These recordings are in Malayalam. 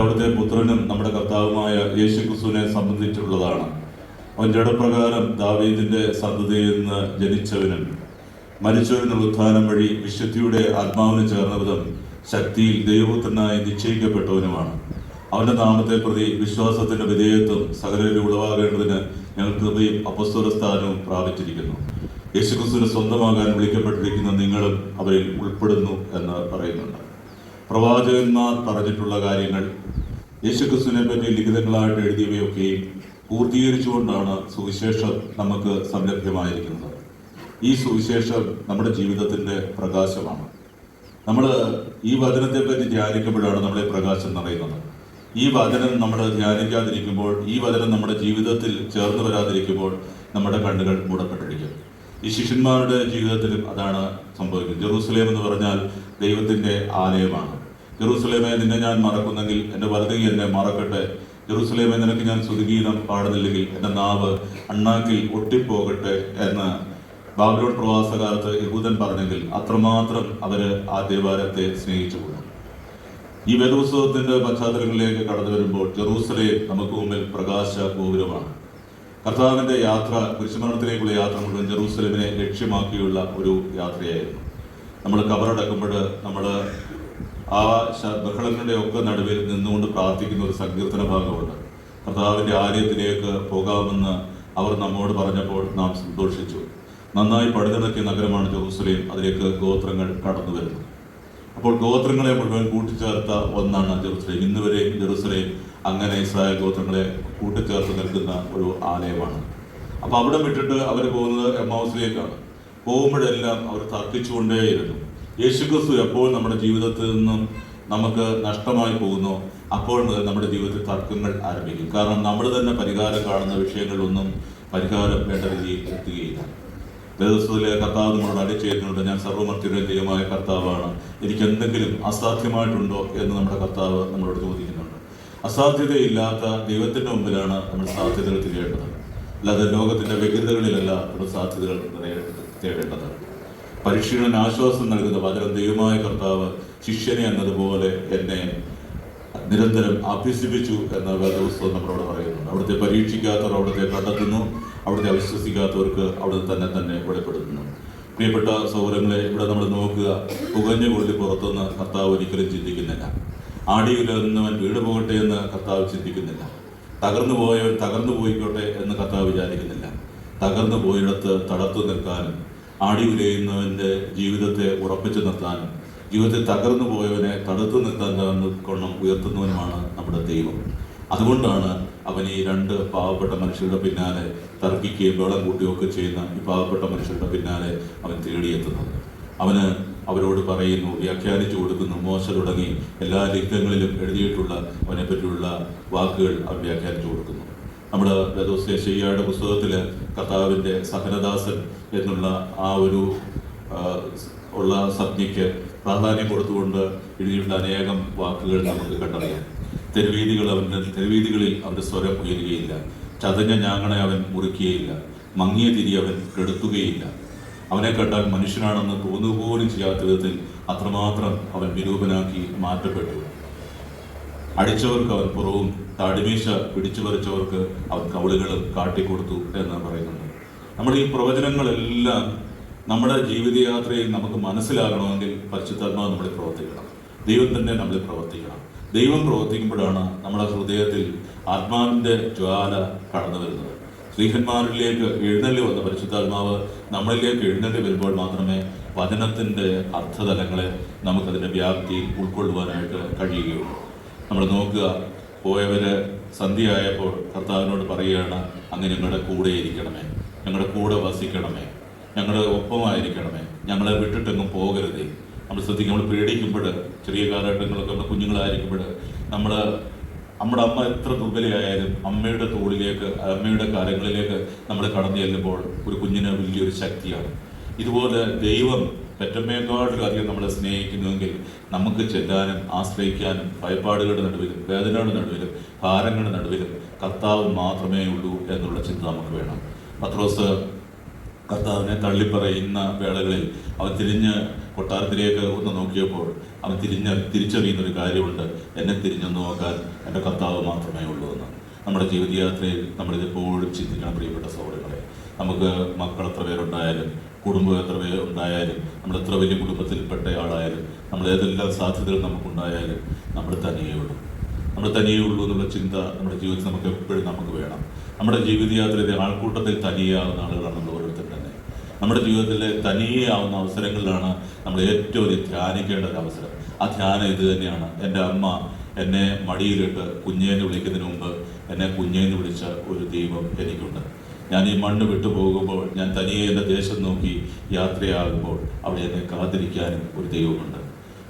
അവിടുത്തെ പുത്രനും നമ്മുടെ കർത്താവുമായ യേശുക്രിസ്തുവിനെ സംബന്ധിച്ചുള്ളതാണ്. അവൻ ജഡപ്രകാരം ദാവീദിന്റെ സന്തതിയിൽ നിന്ന് ജനിച്ചവനും മരിച്ചവരിൽ നിന്നുള്ള ഉത്ഥാനം വഴി വിശുദ്ധിയുടെ ആത്മാവിന് ചേർന്ന വിധം ശക്തിയിൽ ദൈവപുത്രനായി നിശ്ചയിക്കപ്പെട്ടവനുമാണ്. അവന്റെ നാമത്തെ പ്രതി വിശ്വാസത്തിന്റെ വിധേയത്വം സകലരിലും ഉളവാകേണ്ടതിന് ഞങ്ങൾ കൃപയും അപ്പസ്തോല സ്ഥാനവും പ്രാപിച്ചിരിക്കുന്നു. യേശുക്രിസ്തുവിന് സ്വന്തമാകാൻ വിളിക്കപ്പെട്ടിരിക്കുന്ന നിങ്ങളും അവരിൽ ഉൾപ്പെടുന്നു എന്ന് പറയുന്നുണ്ട്. പ്രവാചകന്മാർ പറഞ്ഞിട്ടുള്ള കാര്യങ്ങൾ യേശുക്രിസ്തുവിനെ പറ്റി ലിഖിതങ്ങളായിട്ട് എഴുതിയവയൊക്കെയും പൂർത്തീകരിച്ചുകൊണ്ടാണ് സുവിശേഷം നമുക്ക് സംലഭ്യമായിരിക്കുന്നത്. ഈ സുവിശേഷം നമ്മുടെ ജീവിതത്തിന്റെ പ്രകാശമാണ്. നമ്മൾ ഈ വചനത്തെ പറ്റി ധ്യാനിക്കുമ്പോഴാണ് നമ്മളെ പ്രകാശം നിറയുന്നത്. ഈ വചനം നമ്മൾ ധ്യാനിക്കാതിരിക്കുമ്പോൾ, ഈ വചനം നമ്മുടെ ജീവിതത്തിൽ ചേർന്ന് വരാതിരിക്കുമ്പോൾ നമ്മുടെ കണ്ണുകൾ മൂടപ്പെട്ടിരിക്കും. ഈ ശിഷ്യന്മാരുടെ ജീവിതത്തിലും അതാണ് സംഭവിക്കുന്നത്. ജെറൂസലേം എന്ന് പറഞ്ഞാൽ ദൈവത്തിന്റെ ആലയമാണ്. ജെറൂസലേമെ, നിന്നെ ഞാൻ മറക്കുന്നെങ്കിൽ എൻ്റെ വലതുകൈ എന്നെ മറക്കട്ടെ. ജെറൂസലേമെ, നിനക്ക് ഞാൻ സ്തുതിഗീതം പാടുന്നില്ലെങ്കിൽ എൻ്റെ നാവ് അണ്ണാക്കിൽ ഒട്ടിപ്പോകട്ടെ എന്ന് ബാബിലോൺ പ്രവാസകാലത്ത് യഹൂദൻ പറഞ്ഞെങ്കിൽ അത്രമാത്രം അവര് ആ ദേവാലയത്തെ സ്നേഹിച്ചു പോകും. ഈ വേദോത്സവത്തിന്റെ പശ്ചാത്തലങ്ങളിലേക്ക് കടന്നു വരുമ്പോൾ ജെറൂസലേം നമുക്ക് മുമ്പിൽ പ്രകാശ ഗോപുരമാണ്. കർത്താവിന്റെ യാത്ര, കുരിശുമരണത്തിലേക്കുള്ള യാത്ര മുഴുവൻ ജെറൂസലേമിനെ ലക്ഷ്യമാക്കിയുള്ള ഒരു യാത്രയായിരുന്നു. നമ്മൾ കബറടക്കുമ്പോൾ നമ്മൾ ആ ബഹളങ്ങളുടെ ഒക്കെ നടുവിൽ നിന്നുകൊണ്ട് പ്രാർത്ഥിക്കുന്ന ഒരു സങ്കീർത്തന ഭാഗമുണ്ട്. കർത്താവിന്റെ ആലയത്തിലേക്ക് പോകാമെന്ന് അവർ നമ്മോട് പറഞ്ഞപ്പോൾ നാം സന്തോഷിച്ചു. നന്നായി പടുതിറക്കിയ നഗരമാണ് ജെറൂസലേം. അതിലേക്ക് ഗോത്രങ്ങൾ കടന്നു വരുന്നു. അപ്പോൾ ഗോത്രങ്ങളെ മുഴുവൻ കൂട്ടിച്ചേർത്ത ഒന്നാണ് ജെറൂസലേം. ഇന്ന് വരെ ജെറൂസലേം അങ്ങനെ ഇസ്രായേൽ ഗോത്രങ്ങളെ കൂട്ടിച്ചേർത്ത് നിൽക്കുന്ന ഒരു ആലയമാണ്. അപ്പൊ അവിടെ വിട്ടിട്ട് അവർ പോകുന്നത് എമ്മൗസിലേക്കാണ്. പോകുമ്പോഴെല്ലാം അവർ തർക്കിച്ചുകൊണ്ടേയിരുന്നു. യേശുക്രിസ്തു എപ്പോൾ നമ്മുടെ ജീവിതത്തിൽ നിന്നും നമുക്ക് നഷ്ടമായി പോകുന്നു, അപ്പോൾ മുതൽ നമ്മുടെ ജീവിതത്തിൽ തർക്കങ്ങൾ ആരംഭിക്കും. കാരണം നമ്മൾ തന്നെ പരിഹാരം കാണുന്ന വിഷയങ്ങളിലൊന്നും പരിഹാരം വേണ്ട രീതിയിൽ എത്തുകയില്ല. വേദപുസ്തകത്തിലെ കർത്താവ് നമ്മളോട് അടിച്ചേരുന്നുണ്ട്, ഞാൻ സർവ്വമർത്യരുടെ ദൈവമായ കർത്താവാണ്, എനിക്ക് എന്തെങ്കിലും അസാധ്യമായിട്ടുണ്ടോ എന്ന് നമ്മുടെ കർത്താവ് നമ്മളോട് ചോദിക്കുന്നുണ്ട്. അസാധ്യതയില്ലാത്ത ദൈവത്തിന്റെ മുമ്പിലാണ് നമ്മൾ സാധ്യതകൾ തിരയേണ്ടത്. അല്ലാതെ ലോകത്തിന്റെ വ്യഗ്രതകളിലല്ല നമ്മൾ സാധ്യതകൾ തേടേണ്ടത്. പരിശീലന ആശ്വാസം നൽകുന്ന വചനം ദൈവമായ കർത്താവ് ശിഷ്യനെ എന്നതുപോലെ എന്നെ നിരന്തരം അഭ്യസിപ്പിച്ചു എന്ന വേദപുസ്തകം നമ്മളോട് പറയുന്നുണ്ട്. അവിടുത്തെ പരീക്ഷിക്കാത്തവർ അവിടുത്തെ കണ്ടെത്തുന്നു, അവിടുത്തെ അവിശ്വസിക്കാത്തവർക്ക് അവിടുത്തെ തന്നെ വെളിപ്പെടുത്തുന്നു. പ്രിയപ്പെട്ട സൗരങ്ങളെ, ഇവിടെ നമ്മൾ നോക്കുക, പുകഞ്ഞ കൊള്ളി പുറത്തുനിന്ന് കർത്താവ് ഒരിക്കലും ചിന്തിക്കുന്നില്ല. ആടിയിലൊന്നവൻ വീട് പോകട്ടെ എന്ന് കർത്താവ് ചിന്തിക്കുന്നില്ല. തകർന്നു പോയവൻ തകർന്നു പോയിക്കോട്ടെ എന്ന് കർത്താവ് വിചാരിക്കുന്നില്ല. തകർന്നു പോയിടത്ത് തടത്തു നിൽക്കാനും ആടി ഉലയുന്നവന്റെ ജീവിതത്തെ ഉറപ്പിച്ചു നിർത്താനും ജീവിതത്തിൽ തകർന്നു പോയവനെ തടുത്തു നിർത്താൻ കൊണ്ടും ഉയർത്തുന്നവനുമാണ് നമ്മുടെ ദൈവം. അതുകൊണ്ടാണ് അവൻ ഈ രണ്ട് പാവപ്പെട്ട മനുഷ്യരുടെ പിന്നാലെ തർക്കിക്കുകയും വെള്ളം കൂട്ടുകയൊക്കെ ചെയ്യുന്ന ഈ പാവപ്പെട്ട മനുഷ്യരുടെ പിന്നാലെ അവൻ തേടിയെത്തുന്നത്. അവന് അവരോട് പറയുന്നു, വ്യാഖ്യാനിച്ചു കൊടുക്കുന്നു. മോശ തുടങ്ങി എല്ലാ ലിഖിതങ്ങളിലും എഴുതിയിട്ടുള്ള അവനെ പറ്റിയുള്ള വാക്കുകൾ അവൻ വ്യാഖ്യാനിച്ചു കൊടുക്കുന്നു. നമ്മുടെ യശയ്യായുടെ പുസ്തകത്തിൽ കർത്താവിൻ്റെ സഹനദാസൻ എന്നുള്ള ആ ഒരു ഉള്ള സംജ്ഞയ്ക്ക് പ്രാധാന്യം കൊടുത്തുകൊണ്ട് എഴുതിയിട്ടുള്ള അനേകം വാക്കുകൾ നമുക്ക് കണ്ടറിയാം. തെരുവീതികളിൽ അവൻ്റെ സ്വരം ഉയരുകയില്ല, ചതഞ്ഞ ഞാങ്ങളെ അവൻ മുറിക്കുകയില്ല, മങ്ങിയ തിരി അവൻ കെടുത്തുകയില്ല. അവനെ കണ്ടാൽ മനുഷ്യനാണെന്ന് തോന്നുപോലും ചെയ്യാത്ത വിധത്തിൽ അത്രമാത്രം അവൻ വിരൂപനാക്കി മാറ്റപ്പെട്ടു. അടിച്ചവർക്ക് അവൻ പുറവും താടിമീശ പിടിച്ചു പറിച്ചവർക്ക് അവൻ കവിളുകളും കാട്ടിക്കൊടുത്തു എന്ന് പറയുന്നുണ്ട്. നമ്മുടെ ഈ പ്രവചനങ്ങളെല്ലാം നമ്മുടെ ജീവിതയാത്രയിൽ നമുക്ക് മനസ്സിലാകണമെങ്കിൽ പരിശുദ്ധാത്മാവ് നമ്മളിൽ പ്രവർത്തിക്കണം. ദൈവം തന്നെ നമ്മളിൽ പ്രവർത്തിക്കണം. ദൈവം പ്രവർത്തിക്കുമ്പോഴാണ് നമ്മുടെ ഹൃദയത്തിൽ ആത്മാവിൻ്റെ ജ്വാല കടന്നു വരുന്നത്. സ്ത്രീഹന്മാരിലേക്ക് എഴുന്നള്ളി വന്ന പരിശുദ്ധാത്മാവ് നമ്മളിലേക്ക് എഴുന്നള്ളി വരുമ്പോൾ മാത്രമേ വചനത്തിൻ്റെ അർത്ഥതലങ്ങളെ നമുക്കതിൻ്റെ വ്യാപ്തിയിൽ ഉൾക്കൊള്ളുവാനായിട്ട് കഴിയുകയുള്ളൂ. നമ്മൾ നോക്കുക, പോയവര് സന്ധ്യയായപ്പോൾ കർത്താവിനോട് പറയുകയാണ്, അങ്ങ് ഞങ്ങളുടെ കൂടെ ഇരിക്കണമേ, ഞങ്ങളുടെ കൂടെ വസിക്കണമേ, ഞങ്ങളുടെ ഒപ്പമായിരിക്കണമേ, ഞങ്ങളെ വിട്ടിട്ടെങ്ങും പോകരുതേ. നമ്മൾ ശ്രദ്ധിക്കും, നമ്മൾ പേടിക്കുമ്പോൾ, ചെറിയ കാലഘട്ടങ്ങളൊക്കെ നമ്മുടെ കുഞ്ഞുങ്ങളായിരിക്കുമ്പോൾ നമ്മുടെ അമ്മ എത്ര ദുർബലയായാലും അമ്മയുടെ തോളിലേക്ക്, അമ്മയുടെ കാര്യങ്ങളിലേക്ക് നമ്മൾ കടന്നു ചെല്ലുമ്പോൾ ഒരു കുഞ്ഞിന് വലിയൊരു ശക്തിയാണ്. ഇതുപോലെ ദൈവം പെറ്റമ്മയെക്കാട്ടിലധികം നമ്മളെ സ്നേഹിക്കുന്നുവെങ്കിൽ നമുക്ക് ചെല്ലാനും ആശ്രയിക്കാനും ഭയപ്പാടുകളുടെ നടുവിലും വേദനയുടെ നടുവിലും ഭാരങ്ങളുടെ നടുവിലും കർത്താവ് മാത്രമേ ഉള്ളൂ എന്നുള്ള ചിന്ത നമുക്ക് വേണം. പത്രോസ് കർത്താവിനെ തള്ളിപ്പറയുന്ന വേളകളിൽ അവൻ തിരിഞ്ഞ് കൊട്ടാരത്തിലേക്ക് ഒന്ന് നോക്കിയപ്പോൾ അവൻ തിരിച്ചറിയുന്നൊരു കാര്യമുണ്ട്, എന്നെ തിരിഞ്ഞൊന്ന് നോക്കാൻ എൻ്റെ കർത്താവ് മാത്രമേ ഉള്ളൂ എന്ന്. നമ്മുടെ ജീവിതയാത്രയിൽ നമ്മളിതെപ്പോഴും ചിന്തിക്കണം പ്രിയപ്പെട്ട സഹോദരങ്ങളെ. നമുക്ക് മക്കൾ എത്ര പേരുണ്ടായാലും, കുടുംബം എത്ര പേരുണ്ടായാലും, നമ്മൾ എത്ര വലിയ കുടുംബത്തിൽപ്പെട്ട ആളായാലും, നമ്മൾ ഏതെല്ലാം സാധ്യതകൾ നമുക്കുണ്ടായാലും നമ്മൾ തനിയേ ഉള്ളൂ എന്നുള്ള ചിന്ത നമ്മുടെ ജീവിതത്തിൽ നമുക്ക് എപ്പോഴും നമുക്ക് വേണം. നമ്മുടെ ജീവിതയാത്രയിലെ ആൾക്കൂട്ടത്തിൽ തനിയാവുന്ന ആളുകളാണ് നമ്മൾ ഓരോരുത്തരും തന്നെ. നമ്മുടെ ജീവിതത്തിലെ തനിയെ ആവുന്ന അവസരങ്ങളിലാണ് നമ്മൾ ഏറ്റവും വലിയ ധ്യാനിക്കേണ്ട ഒരു അവസരം. ആ ധ്യാനം ഇത് തന്നെയാണ്. എൻ്റെ അമ്മ എന്നെ മടിയിലിട്ട് കുഞ്ഞേന്ന് വിളിക്കുന്നതിന് മുമ്പ് എന്നെ കുഞ്ഞേന്ന് വിളിച്ച ഒരു ദൈവം എനിക്കുണ്ട്. ഞാൻ ഈ മണ്ണ് വിട്ടു പോകുമ്പോൾ, ഞാൻ തനിയെ എൻ്റെ ദേശം നോക്കി യാത്രയാകുമ്പോൾ അവിടെ എന്നെ കാത്തിരിക്കാനും ഒരു ദൈവമുണ്ട്.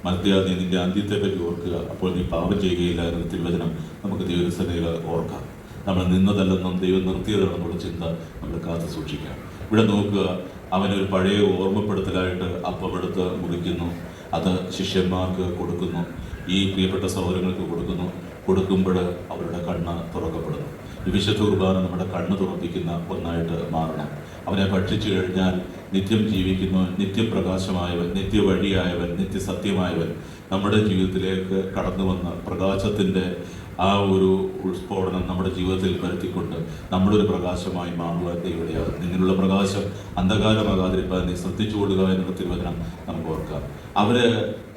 മർത്തിയ, നീ നിന്റെ അന്ത്യത്തെ പറ്റി ഓർക്കുക, അപ്പോൾ നീ പാപം ചെയ്യുകയില്ല എന്ന തിരുവചനം നമുക്ക് ദൈവസഭയിൽ ഓർക്കാം. നമ്മൾ നിന്നതല്ലെന്നും ദൈവം നിർത്തിയതാണെന്നുള്ള ചിന്ത നമ്മൾ കാത്തു സൂക്ഷിക്കാം. ഇവിടെ നോക്കുക, അവനൊരു പഴയ ഓർമ്മപ്പെടുത്തലായിട്ട് അപ്പമെടുത്ത് മുറിക്കുന്നു, അത് ശിഷ്യന്മാർക്ക് കൊടുക്കുന്നു, ഈ പ്രിയപ്പെട്ട സഹോദരങ്ങൾക്ക് കൊടുക്കുമ്പോൾ അവരുടെ കണ്ണ് തുറക്കപ്പെടുന്നു. ഈ വിശുദ്ധ കുർബാന നമ്മുടെ കണ്ണ് തുറപ്പിക്കുന്ന ഒന്നായിട്ട് മാറണം. അവനെ ഭക്ഷിച്ചു കഴിഞ്ഞാൽ നിത്യം ജീവിക്കുന്നവൻ, നിത്യപ്രകാശമായവൻ, നിത്യവഴിയായവൻ, നിത്യസത്യമായവൻ നമ്മുടെ ജീവിതത്തിലേക്ക് കടന്നു വന്ന പ്രകാശത്തിൻ്റെ ആ ഒരു ഉൾസ്ഫോടനം നമ്മുടെ ജീവിതത്തിൽ വരുത്തിക്കൊണ്ട് നമ്മളൊരു പ്രകാശമായി മാറുവാൻ ദൈവതയാണ്. നിങ്ങളുടെ പ്രകാശം അന്ധകാരമാകാതിരിക്കാൻ നീ ശ്രദ്ധിച്ചുകൊള്ളുക എന്നുള്ള തിരുവചനം നമുക്ക് ഓർക്കാം. അവര്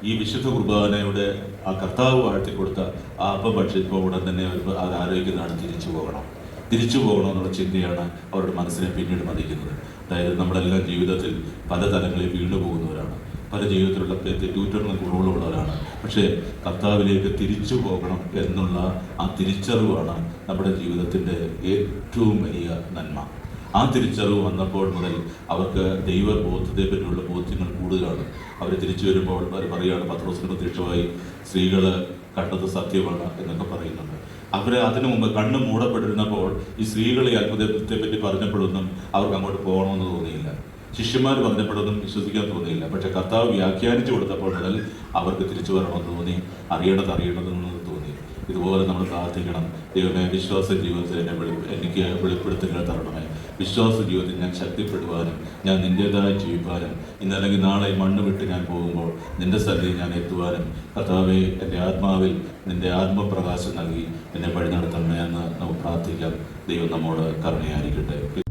ഈ വിശുദ്ധ കുർബാനയുടെ ആ കർത്താവ് വാഴ്ത്തിക്കൊടുത്ത ആ അപ്പം ഭക്ഷിപ്പോൾ ഉടൻ തന്നെ അവർ ആലോചിക്കുന്നതാണ് തിരിച്ചു പോകണം എന്നുള്ള ചിന്തയാണ് അവരുടെ മനസ്സിനെ പിന്നീട് മതിക്കുന്നത്. അതായത് നമ്മളെല്ലാം ജീവിതത്തിൽ പല തലങ്ങളിൽ വീണു പോകുന്നവരാണ്, പല ജീവിതത്തിലുള്ള തെറ്റൂറ്റുന്ന ഗുണങ്ങളുള്ളവരാണ്. പക്ഷേ കർത്താവിലേക്ക് തിരിച്ചു പോകണം എന്നുള്ള ആ തിരിച്ചറിവാണ് നമ്മുടെ ജീവിതത്തിൻ്റെ ഏറ്റവും വലിയ നന്മ. ആ തിരിച്ചറിവ് വന്നപ്പോൾ മുതൽ അവർക്ക് ദൈവബോധത്തെ പറ്റിയുള്ള ബോധ്യങ്ങൾ കൂടുതലാണ്. അവർ തിരിച്ചു വരുമ്പോൾ അവർ പറയുകയാണ്, പത്രോസിന് പ്രത്യക്ഷമായി സ്ത്രീകൾ കണ്ടത് സത്യമാണ് എന്നൊക്കെ പറയുന്നുണ്ട്. അവരെ അതിനു മുമ്പ് കണ്ണ് മൂടപ്പെട്ടിരുന്നപ്പോൾ ഈ സ്ത്രീകൾ ഈ അത്ഭുതത്തെ പറ്റി പറഞ്ഞപ്പോഴൊന്നും അവർക്ക് അങ്ങോട്ട് പോകണമെന്ന് തോന്നിയില്ല. ശിഷ്യന്മാർ പറഞ്ഞപ്പോഴൊന്നും വിശ്വസിക്കാൻ തോന്നിയില്ല. പക്ഷെ കർത്താവ് വ്യാഖ്യാനിച്ചു കൊടുത്തപ്പോൾ മുതൽ അവർക്ക് തിരിച്ചു വരണമെന്ന് തോന്നി, അറിയേണ്ടതെന്ന് തോന്നി. ഇതുപോലെ നമ്മൾ പ്രാർത്ഥിക്കണം. ദൈവമേ, വിശ്വാസ ജീവിതത്തിൽ എനിക്ക് വെളിപ്പെടുത്തലുകൾ തരണമേ. വിശ്വാസ ജീവിതത്തിൽ ഞാൻ ശക്തിപ്പെടുവാനും ഞാൻ നിൻ്റേതായി ജീവിക്കാനും ഇന്നല്ലെങ്കിൽ നാളെ മണ്ണ് വിട്ട് ഞാൻ പോകുമ്പോൾ നിൻ്റെ സന്നിധിയിൽ ഞാൻ എത്തുവാനും കർത്താവേ, എൻ്റെ ആത്മാവിൽ നിൻ്റെ ആത്മപ്രകാശം നൽകി എന്നെ വഴി നടത്തണമേ എന്ന് നമുക്ക് പ്രാർത്ഥിക്കാം. ദൈവം നമ്മോട് കരുണയായിരിക്കട്ടെ.